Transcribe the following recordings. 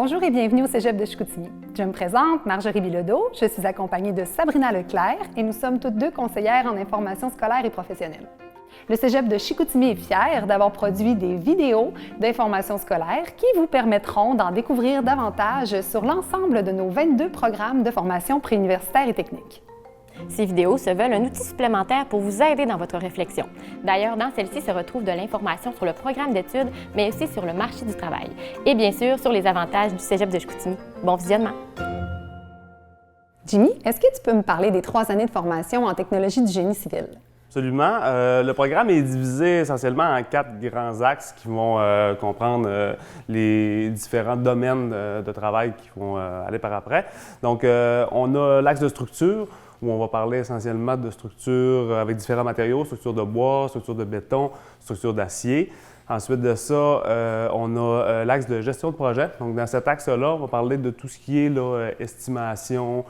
Bonjour et bienvenue au Cégep de Chicoutimi. Je me présente, Marjorie Bilodeau, je suis accompagnée de Sabrina Leclerc et nous sommes toutes deux conseillères en information scolaire et professionnelle. Le Cégep de Chicoutimi est fier d'avoir produit des vidéos d'information scolaire qui vous permettront d'en découvrir davantage sur l'ensemble de nos 22 programmes de formation préuniversitaire et technique. Ces vidéos se veulent un outil supplémentaire pour vous aider dans votre réflexion. D'ailleurs, dans celle-ci se retrouve de l'information sur le programme d'études, mais aussi sur le marché du travail. Et bien sûr, sur les avantages du Cégep de Chicoutimi. Bon visionnement! Jimmy, est-ce que tu peux me parler des 3 années de formation en technologie du génie civil? Absolument. Le programme est divisé essentiellement en 4 grands axes qui vont comprendre les différents domaines de travail qui vont aller par après. Donc, on a l'axe de structure, où on va parler essentiellement de structures avec différents matériaux, structure de bois, structure de béton, structure d'acier. Ensuite de ça, on a l'axe de gestion de projet. Donc, dans cet axe-là, on va parler de tout ce qui est là, estimation,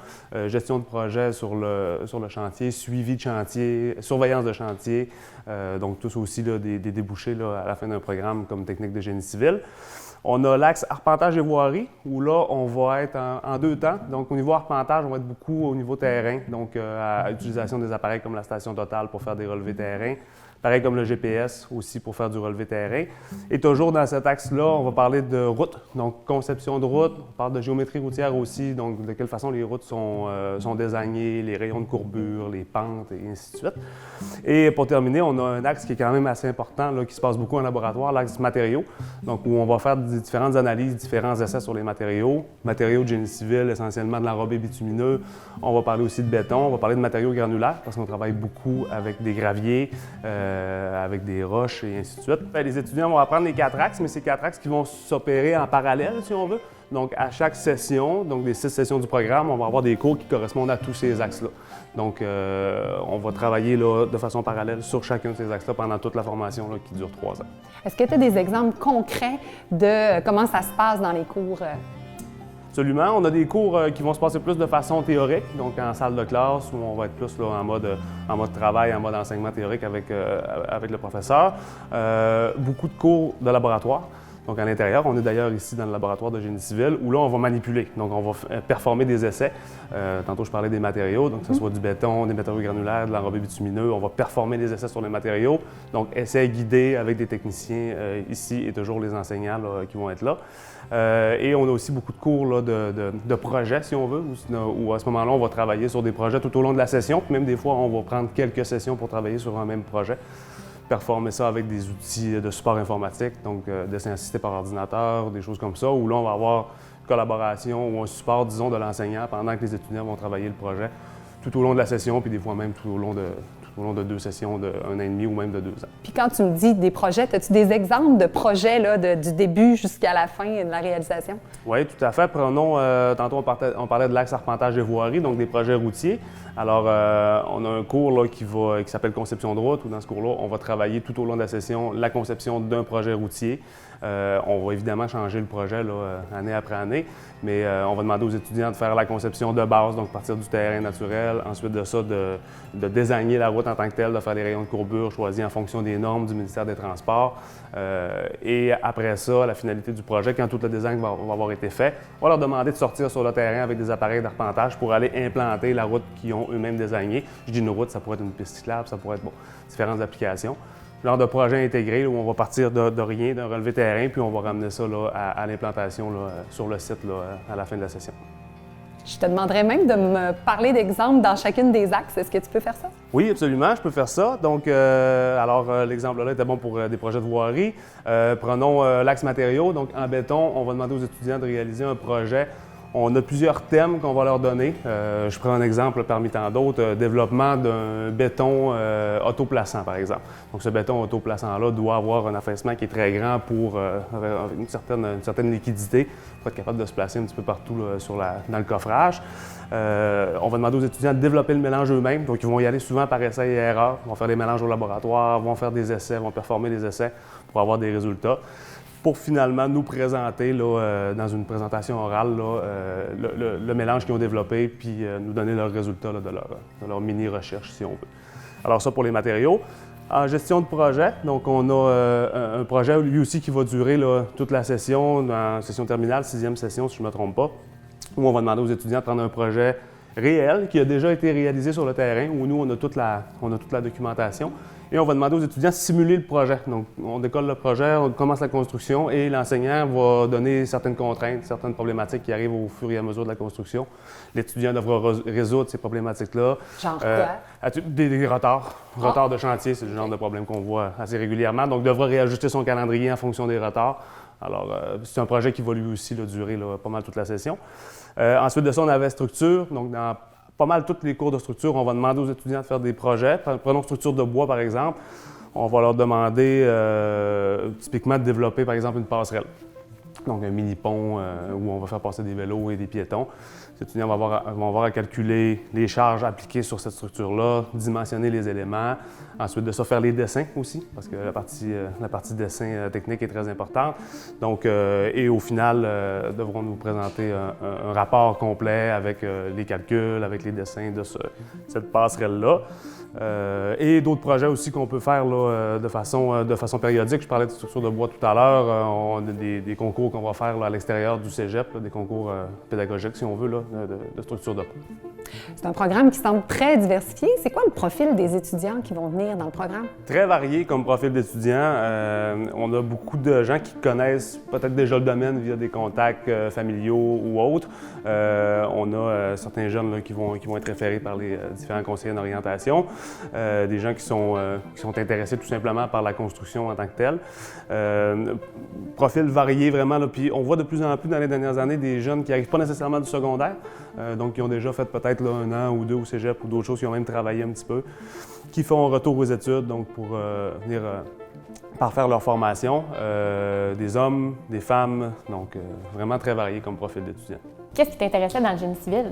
gestion de projet sur le chantier, suivi de chantier, surveillance de chantier. Donc, tout ça aussi là, des débouchés là, à la fin d'un programme comme technique de génie civil. On a l'axe arpentage et voirie, où là, on va être en 2 temps. Donc, au niveau arpentage, on va être beaucoup au niveau terrain, donc à l'utilisation des appareils comme la station Total pour faire des relevés terrain. Pareil comme le GPS aussi pour faire du relevé terrain. Et toujours dans cet axe-là, on va parler de route, donc conception de route. On parle de géométrie routière aussi, donc de quelle façon les routes sont désignées, les rayons de courbure, les pentes et ainsi de suite. Et pour terminer, on a un axe qui est quand même assez important, là, qui se passe beaucoup en laboratoire, l'axe matériaux, donc où on va faire différentes analyses, différents essais sur les matériaux. Matériaux de génie civil, essentiellement de l'enrobé bitumineux. On va parler aussi de béton, on va parler de matériaux granulaires parce qu'on travaille beaucoup avec des graviers, avec des roches et ainsi de suite. Les étudiants vont apprendre les 4 axes, mais c'est 4 axes qui vont s'opérer en parallèle, si on veut. Donc, à chaque session, donc des 6 sessions du programme, on va avoir des cours qui correspondent à tous ces axes-là. Donc, on va travailler là, de façon parallèle sur chacun de ces axes-là pendant toute la formation là, qui dure 3 ans. Est-ce que tu as des exemples concrets de comment ça se passe dans les cours? Absolument. On a des cours qui vont se passer plus de façon théorique, donc en salle de classe, où on va être plus là, en mode travail, en mode enseignement théorique avec le professeur. Beaucoup de cours de laboratoire. Donc, à l'intérieur, on est d'ailleurs ici dans le laboratoire de génie civil où là, on va manipuler. Donc, on va performer des essais. Tantôt, je parlais des matériaux, donc que ce soit du béton, des matériaux granulaires, de l'enrobé bitumineux. On va performer des essais sur les matériaux. Donc, essais guidés avec des techniciens ici et toujours les enseignants là, qui vont être là. Et on a aussi beaucoup de cours là, de projets, si on veut, où à ce moment-là, on va travailler sur des projets tout au long de la session. Puis même des fois, on va prendre quelques sessions pour travailler sur un même projet. Performer ça avec des outils de support informatique, donc dessin assisté par ordinateur, des choses comme ça, où là, on va avoir une collaboration ou un support, disons, de l'enseignant pendant que les étudiants vont travailler le projet tout au long de la session, puis des fois même tout au long de 2 sessions de 1 an et demi ou même de 2 ans. Puis quand tu me dis des projets, as-tu des exemples de projets là, du début jusqu'à la fin de la réalisation? Oui, tout à fait. Prenons, tantôt on parlait de l'axe arpentage et voirie, donc des projets routiers. Alors, on a un cours là, qui s'appelle conception de route, où dans ce cours-là, on va travailler tout au long de la session la conception d'un projet routier. On va évidemment changer le projet là, année après année, mais on va demander aux étudiants de faire la conception de base, donc partir du terrain naturel, ensuite de ça, de désigner la route en tant que telle, de faire les rayons de courbure choisis en fonction des normes du ministère des Transports. Et après ça, la finalité du projet, quand tout le design va avoir été fait, on va leur demander de sortir sur le terrain avec des appareils d'arpentage pour aller implanter la route qu'ils ont eux-mêmes désignée. Je dis une route, ça pourrait être une piste cyclable, ça pourrait être différentes applications. Genre de projet intégré là, où on va partir de rien, d'un relevé terrain, puis on va ramener ça là, à l'implantation sur le site là, à la fin de la session. Je te demanderais même de me parler d'exemples dans chacune des axes. Est-ce que tu peux faire ça? Oui, absolument, je peux faire ça. Donc, l'exemple-là était bon pour des projets de voirie. Prenons l'axe matériaux. Donc, en béton, on va demander aux étudiants de réaliser un projet. On a plusieurs thèmes qu'on va leur donner. Je prends un exemple parmi tant d'autres. Développement d'un béton autoplaçant, par exemple. Donc, ce béton autoplaçant-là doit avoir un affaissement qui est très grand pour une certaine liquidité, pour être capable de se placer un petit peu partout là, dans le coffrage. On va demander aux étudiants de développer le mélange eux-mêmes. Donc, ils vont y aller souvent par essai et erreur. Ils vont faire des mélanges au laboratoire, vont faire des essais, vont performer des essais pour avoir des résultats, pour finalement nous présenter là, dans une présentation orale là, le mélange qu'ils ont développé, puis nous donner leurs résultats là, de leur mini-recherche, si on veut. Alors ça pour les matériaux. En gestion de projet, donc on a un projet lui aussi qui va durer là, toute la session, dans session terminale, 6e session si je ne me trompe pas, où on va demander aux étudiants de prendre un projet réel qui a déjà été réalisé sur le terrain, où nous on a toute la documentation. Et on va demander aux étudiants de simuler le projet. Donc, on décolle le projet, on commence la construction et l'enseignant va donner certaines contraintes, certaines problématiques qui arrivent au fur et à mesure de la construction. L'étudiant devra résoudre ces problématiques-là. Genre quoi? Des retards de chantier, c'est le genre de problème qu'on voit assez régulièrement. Donc, devra réajuster son calendrier en fonction des retards. Alors, c'est un projet qui va lui aussi là, durer là, pas mal toute la session. Ensuite de ça, on avait structure. Donc, dans pas mal tous les cours de structure, on va demander aux étudiants de faire des projets. Prenons structure de bois, par exemple. On va leur demander typiquement de développer, par exemple, une passerelle. Donc, un mini-pont où on va faire passer des vélos et des piétons. Les étudiants vont avoir à calculer les charges appliquées sur cette structure-là, dimensionner les éléments. Ensuite de ça, faire les dessins aussi, parce que la partie dessin technique est très importante. Donc, et au final, devront nous présenter un rapport complet avec les calculs, avec les dessins de cette passerelle-là. Et d'autres projets aussi qu'on peut faire là, de façon périodique. Je parlais de structure de bois tout à l'heure. On a des concours qu'on va faire là, à l'extérieur du cégep, là, des concours pédagogiques, si on veut, là, de structure de bois. C'est un programme qui semble très diversifié. C'est quoi le profil des étudiants qui vont venir dans le programme? Très varié comme profil d'étudiants. On a beaucoup de gens qui connaissent peut-être déjà le domaine via des contacts familiaux ou autres. On a certains jeunes là, qui vont être référés par les différents conseillers d'orientation. Des gens qui sont intéressés tout simplement par la construction en tant que telle. Profil varié vraiment. Là, puis on voit de plus en plus dans les dernières années des jeunes qui n'arrivent pas nécessairement du secondaire, donc qui ont déjà fait peut-être là, 1 an ou 2 au cégep ou d'autres choses, qui ont même travaillé un petit peu, qui font un retour aux études donc pour venir parfaire leur formation. Des hommes, des femmes, donc vraiment très varié comme profil d'étudiants. Qu'est-ce qui t'intéressait dans le génie civil?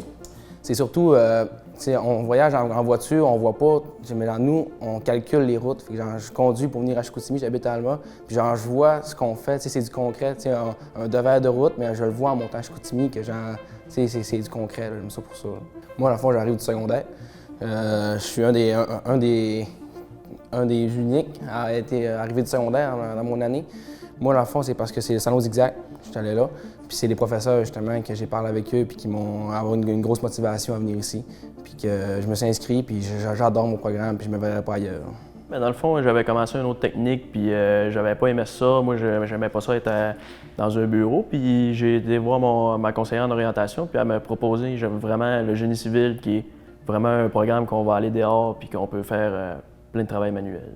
C'est surtout, on voyage en voiture, on voit pas. Mais nous, on calcule les routes. Fait que, genre, je conduis pour venir à Chicoutimi, j'habite à Alma. Puis genre, je vois ce qu'on fait. C'est du concret, un devers de route, mais je le vois en montant à Chicoutimi que genre, c'est du concret. J'aime ça pour ça. Moi, dans le fond, j'arrive du secondaire. Je suis un des uniques à être arrivé du secondaire dans mon année. Moi, dans le fond, c'est parce que c'est le salon zigzag. Je suis allé là. Puis c'est les professeurs, justement, que j'ai parlé avec eux puis qui m'ont avoir une grosse motivation à venir ici. Puis que je me suis inscrit, puis j'adore mon programme, puis je me verrai pas ailleurs. Mais dans le fond, j'avais commencé une autre technique, puis j'avais pas aimé ça. Moi, j'aimais pas ça être dans un bureau. Puis j'ai été voir ma conseillère en orientation, puis elle m'a proposé vraiment le génie civil, qui est vraiment un programme qu'on va aller dehors, puis qu'on peut faire plein de travail manuel.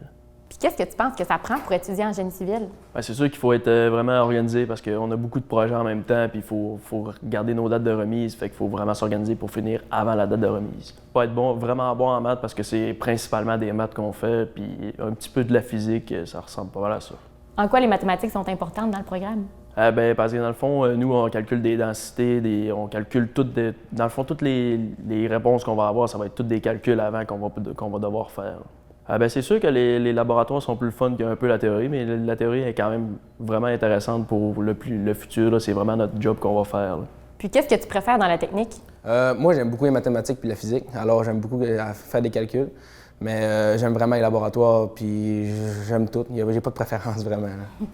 Puis qu'est-ce que tu penses que ça prend pour étudier en génie civil? Bien, c'est sûr qu'il faut être vraiment organisé parce qu'on a beaucoup de projets en même temps, puis il faut garder nos dates de remise, fait qu'il faut vraiment s'organiser pour finir avant la date de remise. Pas être vraiment bon en maths parce que c'est principalement des maths qu'on fait, puis un petit peu de la physique, ça ressemble pas mal à ça. En quoi les mathématiques sont importantes dans le programme? Parce que dans le fond, nous, on calcule des densités, on calcule toutes les réponses qu'on va avoir, ça va être toutes des calculs avant qu'on va devoir faire. C'est sûr que les laboratoires sont plus le fun qu'un peu la théorie, mais la théorie est quand même vraiment intéressante pour le futur. Là. C'est vraiment notre job qu'on va faire. Là. Puis qu'est-ce que tu préfères dans la technique? Moi, j'aime beaucoup les mathématiques puis la physique. Alors, j'aime beaucoup faire des calculs. Mais j'aime vraiment les laboratoires, puis j'aime tout. J'ai pas de préférence vraiment. Là.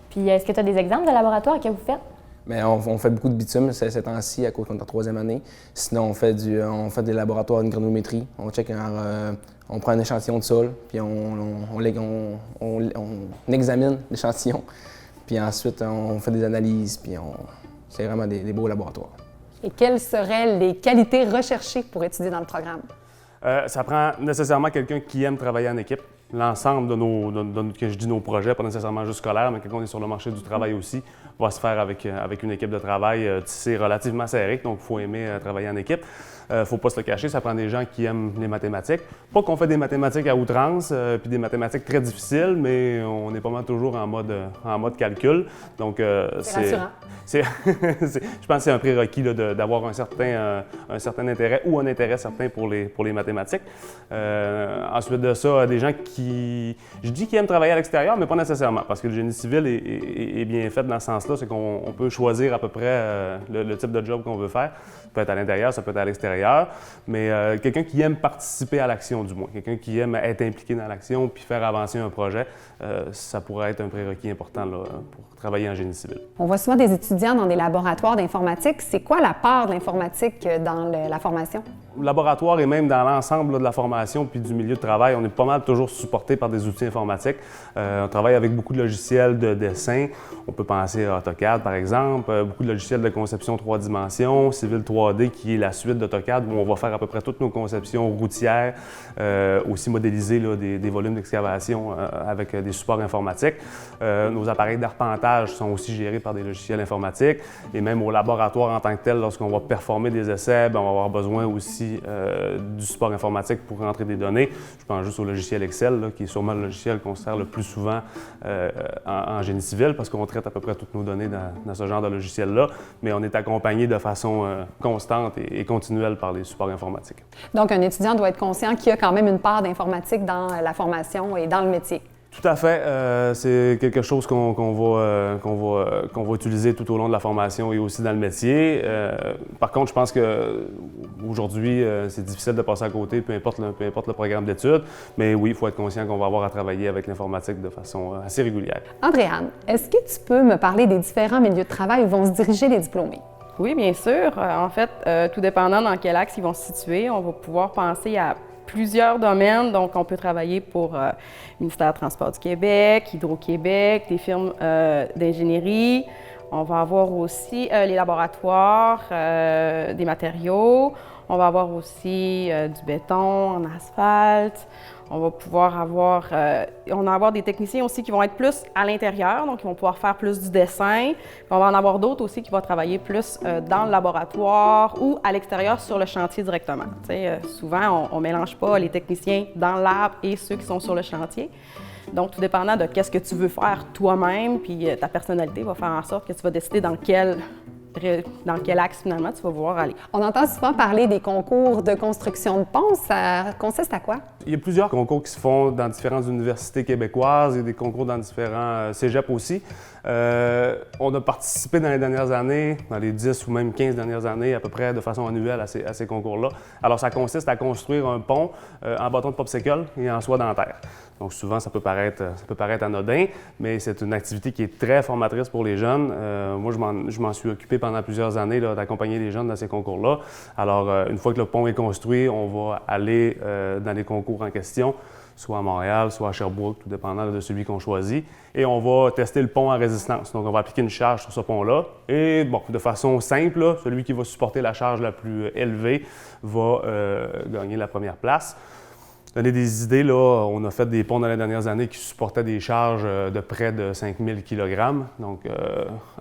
Puis est-ce que tu as des exemples de laboratoires que vous faites? Mais on fait beaucoup de bitume ces temps-ci à cause qu'on est en 3e année. Sinon, on fait des laboratoires de granulométrie. On check on prend un échantillon de sol, puis on examine l'échantillon. Puis ensuite, on fait des analyses, puis c'est vraiment des beaux laboratoires. Et quelles seraient les qualités recherchées pour étudier dans le programme? Ça prend nécessairement quelqu'un qui aime travailler en équipe. L'ensemble de nos projets, pas nécessairement juste scolaires, mais quand on est sur le marché du travail aussi, va se faire avec une équipe de travail tissée relativement serrée, donc il faut aimer travailler en équipe. Faut pas se le cacher, ça prend des gens qui aiment les mathématiques. Pas qu'on fait des mathématiques à outrance, puis des mathématiques très difficiles, mais on est pas mal toujours en mode calcul. Donc c'est rassurant. Je pense que c'est un prérequis là, d'avoir un certain intérêt ou un intérêt certain pour les mathématiques. Ensuite de ça, des gens qui aiment travailler à l'extérieur, mais pas nécessairement, parce que le génie civil est bien fait dans ce sens-là, c'est qu'on peut choisir à peu près le type de job qu'on veut faire. Ça peut être à l'intérieur, ça peut être à l'extérieur. l'intérieur, mais quelqu'un qui aime participer à l'action du moins, quelqu'un qui aime être impliqué dans l'action puis faire avancer un projet, ça pourrait être un prérequis important là, pour travailler en génie civil. On voit souvent des étudiants dans des laboratoires d'informatique. C'est quoi la part de l'informatique dans la formation? Au laboratoire et même dans l'ensemble de la formation puis du milieu de travail, on est pas mal toujours supporté par des outils informatiques. On travaille avec beaucoup de logiciels de dessin. On peut penser à AutoCAD, par exemple, beaucoup de logiciels de conception 3 dimensions, Civil 3D, qui est la suite d'AutoCAD, où on va faire à peu près toutes nos conceptions routières, aussi modéliser là, des volumes d'excavation avec des supports informatiques. Nos appareils d'arpentage sont aussi gérés par des logiciels informatiques. Et même au laboratoire en tant que tel, lorsqu'on va performer des essais, bien, on va avoir besoin aussi du support informatique pour rentrer des données. Je pense juste au logiciel Excel, là, qui est sûrement le logiciel qu'on sert le plus souvent en génie civil, parce qu'on traite à peu près toutes nos données dans ce genre de logiciel-là, mais on est accompagné de façon constante et continuelle par les supports informatiques. Donc, un étudiant doit être conscient qu'il y a quand même une part d'informatique dans la formation et dans le métier. Tout à fait. C'est quelque chose qu'on va utiliser tout au long de la formation et aussi dans le métier. Par contre, je pense qu'aujourd'hui, c'est difficile de passer à côté, peu importe le programme d'études. Mais oui, il faut être conscient qu'on va avoir à travailler avec l'informatique de façon assez régulière. Andréane, est-ce que tu peux me parler des différents milieux de travail où vont se diriger les diplômés? Oui, bien sûr. En fait, tout dépendant dans quel axe ils vont se situer, on va pouvoir penser à plusieurs domaines. Donc, on peut travailler pour le ministère des Transports du Québec, Hydro-Québec, des firmes d'ingénierie. On va avoir aussi les laboratoires, des matériaux. On va avoir aussi du béton en asphalte. On va pouvoir avoir des techniciens aussi qui vont être plus à l'intérieur, donc ils vont pouvoir faire plus du dessin. Puis on va en avoir d'autres aussi qui vont travailler plus dans le laboratoire ou à l'extérieur sur le chantier directement. Souvent, on ne mélange pas les techniciens dans le lab et ceux qui sont sur le chantier. Donc, tout dépendant de qu'est-ce que tu veux faire toi-même, puis ta personnalité va faire en sorte que tu vas décider dans quel axe, finalement, tu vas vouloir aller. On entend souvent parler des concours de construction de ponts. Ça consiste à quoi? Il y a plusieurs concours qui se font dans différentes universités québécoises et des concours dans différents cégeps aussi. On a participé dans les dernières années, dans les 10 ou même 15 dernières années, à peu près de façon annuelle à ces concours-là. Alors, ça consiste à construire un pont en bâton de popsicle et en soie dentaire. Donc, souvent, ça peut paraître anodin, mais c'est une activité qui est très formatrice pour les jeunes. Moi, je m'en suis occupé pendant plusieurs années d'accompagner les jeunes dans ces concours-là. Alors, une fois que le pont est construit, on va aller dans les concours en question, soit à Montréal, soit à Sherbrooke, tout dépendant de celui qu'on choisit. Et on va tester le pont en résistance. Donc, on va appliquer une charge sur ce pont-là. Et bon, de façon simple, là, celui qui va supporter la charge la plus élevée va gagner la première place. Donner des idées, là, on a fait des ponts dans les dernières années qui supportaient des charges de près de 5000 kg, donc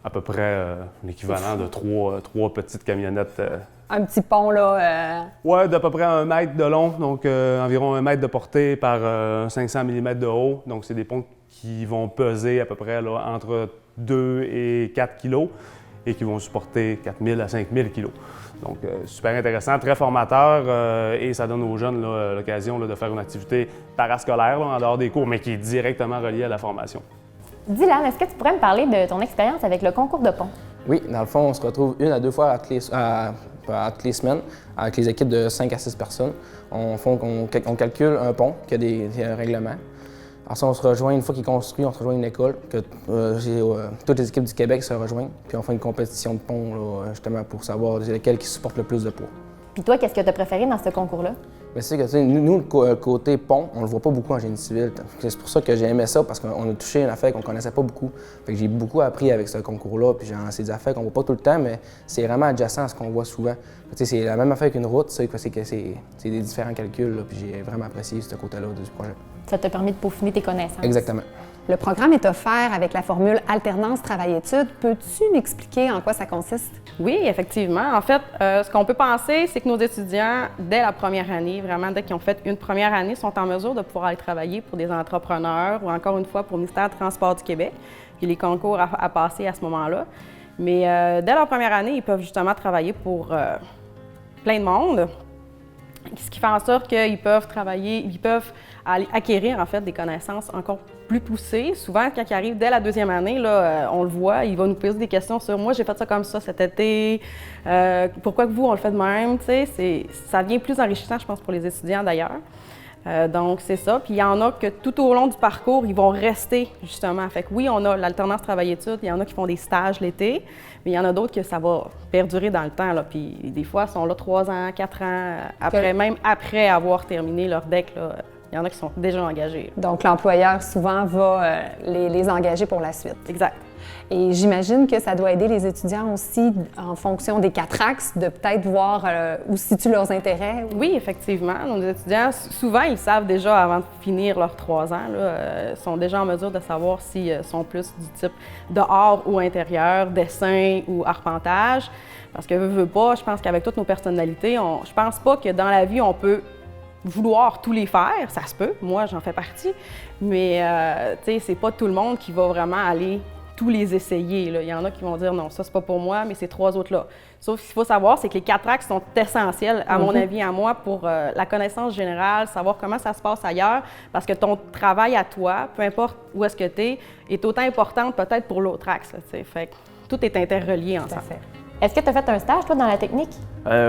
à peu près l'équivalent de trois petites camionnettes. Un petit pont, là? Oui, d'à peu près 1 mètre de long, donc environ 1 mètre de portée par 500 mm de haut. Donc, c'est des ponts qui vont peser à peu près là, entre 2 et 4 kg et qui vont supporter 4000 à 5000 kg. Donc, super intéressant, très formateur et ça donne aux jeunes l'occasion de faire une activité parascolaire là, en dehors des cours, mais qui est directement reliée à la formation. Dylan, est-ce que tu pourrais me parler de ton expérience avec le concours de pont? Oui, dans le fond, on se retrouve 1 à 2 fois à toutes les semaines avec les équipes de 5 à 6 personnes. On calcule un pont qui a des règlements. Alors ça, on se rejoint une fois qu'il est construit, on se rejoint une école, que toutes les équipes du Québec se rejoignent, puis on fait une compétition de pont là, justement pour savoir lequel qui supporte le plus de poids. Puis toi, qu'est-ce que tu as préféré dans ce concours-là? Mais c'est que nous, le côté pont, on le voit pas beaucoup en génie civil. C'est pour ça que j'ai aimé ça, parce qu'on a touché une affaire qu'on connaissait pas beaucoup. Fait que j'ai beaucoup appris avec ce concours-là, puis c'est des affaires qu'on voit pas tout le temps, mais c'est vraiment adjacent à ce qu'on voit souvent. C'est la même affaire qu'une route, c'est des différents calculs, là, puis j'ai vraiment apprécié ce côté-là du projet. Ça t'a permis de peaufiner tes connaissances. Exactement. Le programme est offert avec la formule alternance travail-études. Peux-tu m'expliquer en quoi ça consiste? Oui, effectivement. En fait, ce qu'on peut penser, c'est que nos étudiants, dès la première année, vraiment dès qu'ils ont fait une première année, sont en mesure de pouvoir aller travailler pour des entrepreneurs ou encore une fois pour le ministère des Transports du Québec. Il y a les concours à passer à ce moment-là. Mais dès leur première année, ils peuvent justement travailler pour plein de monde. Ce qui fait en sorte qu'ils peuvent travailler, ils peuvent acquérir en fait des connaissances encore plus poussées. Souvent, quand ils arrivent dès la 2e année, là, on le voit, il va nous poser des questions sur « moi, j'ai fait ça comme ça cet été, pourquoi que vous, on le fait de même? » Ça devient plus enrichissant, je pense, pour les étudiants d'ailleurs. Donc, c'est ça. Puis il y en a que tout au long du parcours, ils vont rester, justement. Fait que oui, on a l'alternance travail-études, il y en a qui font des stages l'été, mais il y en a d'autres que ça va perdurer dans le temps, là. Puis des fois, ils sont là 3 ans, 4 ans, après, même après avoir terminé leur DEC, là, il y en a qui sont déjà engagés. Donc, l'employeur, souvent, va les engager pour la suite. Exact. Et j'imagine que ça doit aider les étudiants aussi, en fonction des 4 axes, de peut-être voir où se situent leurs intérêts. Oui, effectivement. Nos étudiants, souvent, ils savent déjà avant de finir leurs 3 ans, sont déjà en mesure de savoir s'ils sont plus du type dehors ou intérieur, dessin ou arpentage. Parce que veut pas, je pense qu'avec toutes nos personnalités, je pense pas que dans la vie, on peut vouloir tous les faire. Ça se peut, moi, j'en fais partie. Mais, tu sais, c'est pas tout le monde qui va vraiment aller tous les essayer, là. Il y en a qui vont dire non, ça c'est pas pour moi, mais ces 3 autres-là. Sauf qu'il faut savoir, c'est que les 4 axes sont essentiels, à mon avis, à moi, pour la connaissance générale, savoir comment ça se passe ailleurs, parce que ton travail à toi, peu importe où est-ce que tu es, est autant important peut-être pour l'autre axe, là, fait que tout est interrelié ensemble. Est-ce que tu as fait un stage, toi, dans la technique?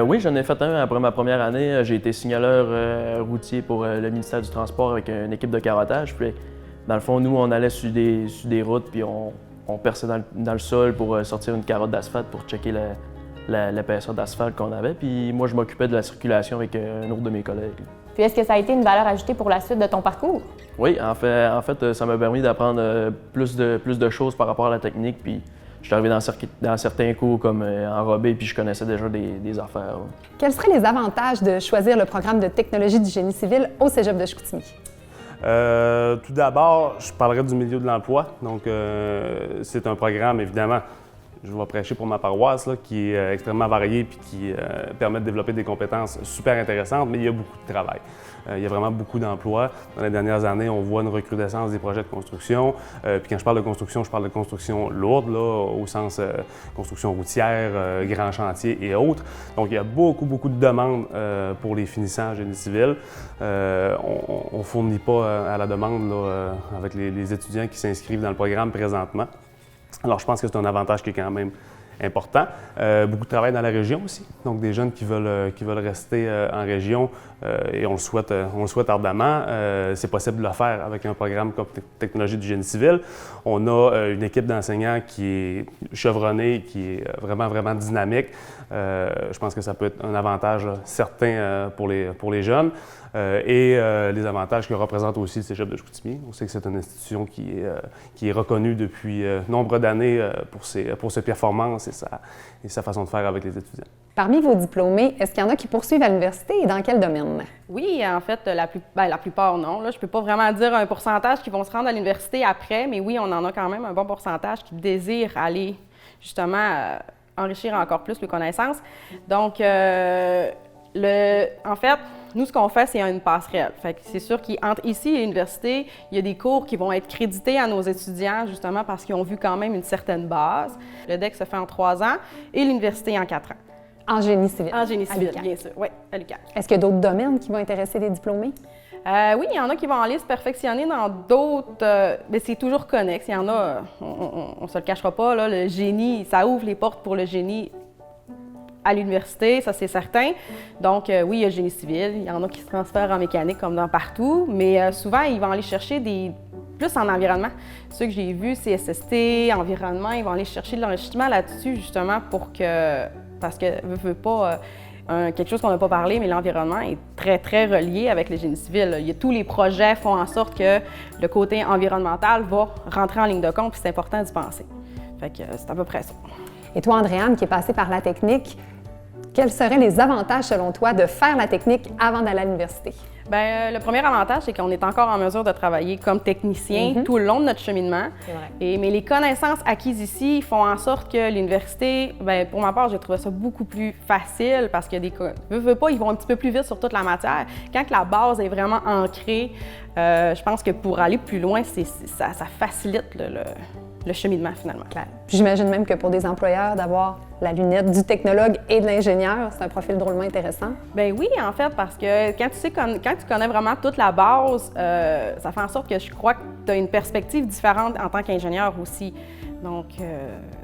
Oui, j'en ai fait un après ma première année. J'ai été signaleur routier pour le ministère du Transport avec une équipe de carottage. Puis, dans le fond, nous, on allait sur des routes, puis on perçait dans le sol pour sortir une carotte d'asphalte pour checker l'épaisseur d'asphalte qu'on avait. Puis moi, je m'occupais de la circulation avec un autre de mes collègues. Puis est-ce que ça a été une valeur ajoutée pour la suite de ton parcours? Oui, en fait ça m'a permis d'apprendre plus de choses par rapport à la technique. Puis je suis arrivé dans certains cours comme enrobé, puis je connaissais déjà des affaires. Là. Quels seraient les avantages de choisir le programme de technologie du génie civil au Cégep de Chicoutimi? Tout d'abord, je parlerai du milieu de l'emploi. Donc, c'est un programme, évidemment, je vais prêcher pour ma paroisse, là, qui est extrêmement varié et qui permet de développer des compétences super intéressantes, mais il y a beaucoup de travail. Il y a vraiment beaucoup d'emplois. Dans les dernières années, on voit une recrudescence des projets de construction. Puis quand je parle de construction lourde, là, au sens construction routière, grands chantiers et autres. Donc, il y a beaucoup de demandes pour les finissants en génie civil. On ne fournit pas à la demande là, avec les étudiants qui s'inscrivent dans le programme présentement. Alors, je pense que c'est un avantage qui est quand même important. Beaucoup de travail dans la région aussi, donc des jeunes qui veulent rester en région et on le souhaite ardemment. C'est possible de le faire avec un programme comme Technologie du génie civil. On a une équipe d'enseignants qui est chevronnée, qui est vraiment dynamique. Je pense que ça peut être un avantage là, certain pour les jeunes. Et les avantages que représente aussi le Cégep de Chicoutimi. On sait que c'est une institution qui est reconnue depuis nombre d'années pour ses performances et sa façon de faire avec les étudiants. Parmi vos diplômés, est-ce qu'il y en a qui poursuivent à l'université et dans quel domaine? Oui, en fait, la plupart, non. Là, je ne peux pas vraiment dire un pourcentage qui vont se rendre à l'université après, mais oui, on en a quand même un bon pourcentage qui désirent aller justement enrichir encore plus les connaissances. Donc, en fait, nous, ce qu'on fait, c'est une passerelle. Fait que c'est sûr qu'entre ici et l'université, il y a des cours qui vont être crédités à nos étudiants, justement parce qu'ils ont vu quand même une certaine base. Le DEC se fait en 3 ans et l'université en 4 ans. En génie civil? En génie civil, bien sûr. Oui, à l'UQAM. Est-ce qu'il y a d'autres domaines qui vont intéresser les diplômés? Oui, il y en a qui vont aller se perfectionner dans d'autres, mais c'est toujours connexe. Il y en a, on ne se le cachera pas, là, le génie, ça ouvre les portes pour le génie à l'université, ça c'est certain. Donc oui, il y a le génie civil, il y en a qui se transfèrent en mécanique comme dans partout, mais souvent ils vont aller chercher plus en environnement. Ceux que j'ai vus, CSST, environnement, ils vont aller chercher de l'enrichissement là-dessus justement parce que veut pas, quelque chose qu'on n'a pas parlé, mais l'environnement est très relié avec le génie civil. Tous les projets font en sorte que le côté environnemental va rentrer en ligne de compte, puis c'est important d'y penser. Fait que c'est à peu près ça. Et toi, Andréane, qui est passée par la technique, quels seraient les avantages, selon toi, de faire la technique avant d'aller à l'université? Bien, le premier avantage, c'est qu'on est encore en mesure de travailler comme technicien tout le long de notre cheminement. C'est vrai. Mais les connaissances acquises ici font en sorte que l'université, bien, pour ma part, j'ai trouvé ça beaucoup plus facile parce que veux pas, ils vont un petit peu plus vite sur toute la matière. Quand la base est vraiment ancrée, je pense que pour aller plus loin, ça facilite le cheminement finalement. Claire. Puis j'imagine même que pour des employeurs, d'avoir la lunette du technologue et de l'ingénieur, c'est un profil drôlement intéressant. Ben oui, en fait, parce que quand tu connais vraiment toute la base, ça fait en sorte que je crois que tu as une perspective différente en tant qu'ingénieur aussi. Donc,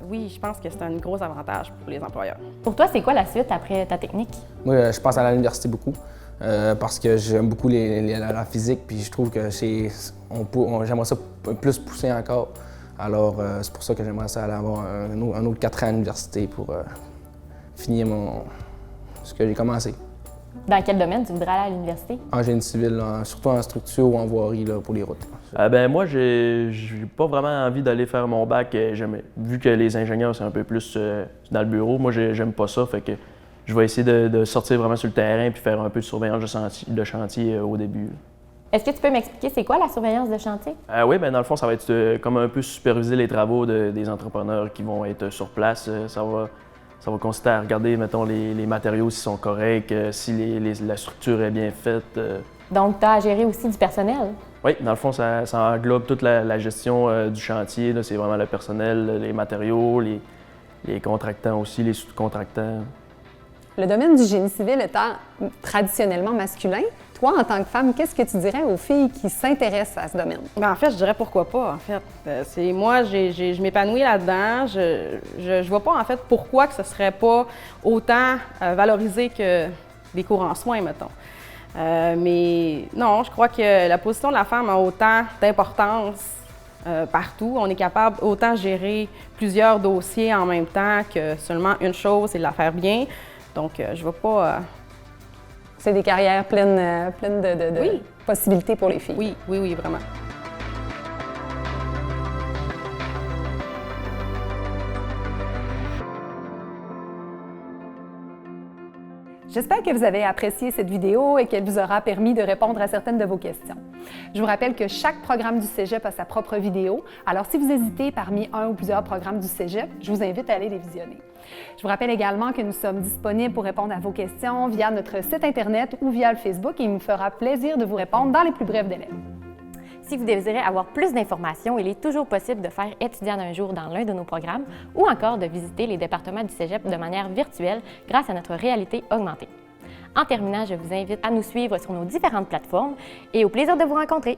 oui, je pense que c'est un gros avantage pour les employeurs. Pour toi, c'est quoi la suite après ta technique? Moi, je pense à l'université beaucoup parce que j'aime beaucoup la physique, puis je trouve que j'aimerais ça plus pousser encore. Alors, c'est pour ça que j'aimerais ça aller avoir un autre 4 ans à l'université pour finir ce que j'ai commencé. Dans quel domaine tu voudrais aller à l'université? En génie civil, surtout en structure ou en voirie là, pour les routes. Ben moi, j'ai pas vraiment envie d'aller faire mon bac. Vu que les ingénieurs, c'est un peu plus dans le bureau, moi, j'aime pas ça. Fait que je vais essayer de sortir vraiment sur le terrain puis faire un peu de surveillance de chantier au début. Est-ce que tu peux m'expliquer c'est quoi la surveillance de chantier? Oui, ben dans le fond, ça va être comme un peu superviser les travaux des entrepreneurs qui vont être sur place. Ça va consister à regarder, mettons, les matériaux s'ils sont corrects, si la structure est bien faite. Donc, tu as à gérer aussi du personnel? Oui, dans le fond, ça englobe toute la gestion du chantier. C'est vraiment le personnel, les matériaux, les contractants aussi, les sous-contractants. Le domaine du génie civil étant traditionnellement masculin, toi, en tant que femme, qu'est-ce que tu dirais aux filles qui s'intéressent à ce domaine? Ben, en fait, je dirais pourquoi pas, en fait. Moi, je m'épanouis là-dedans. Je vois pas, en fait, pourquoi que ce serait pas autant valorisé que des cours en soins, mettons. Mais non, je crois que la position de la femme a autant d'importance partout. On est capable autant gérer plusieurs dossiers en même temps que seulement une chose, c'est de la faire bien. Donc, je vois pas... C'est des carrières pleines de Oui. possibilités pour les filles. Oui, vraiment. J'espère que vous avez apprécié cette vidéo et qu'elle vous aura permis de répondre à certaines de vos questions. Je vous rappelle que chaque programme du Cégep a sa propre vidéo, alors si vous hésitez parmi un ou plusieurs programmes du Cégep, je vous invite à aller les visionner. Je vous rappelle également que nous sommes disponibles pour répondre à vos questions via notre site Internet ou via le Facebook et il me fera plaisir de vous répondre dans les plus brefs délais. Si vous désirez avoir plus d'informations, il est toujours possible de faire étudiant d'un jour dans l'un de nos programmes ou encore de visiter les départements du Cégep de manière virtuelle grâce à notre réalité augmentée. En terminant, je vous invite à nous suivre sur nos différentes plateformes et au plaisir de vous rencontrer!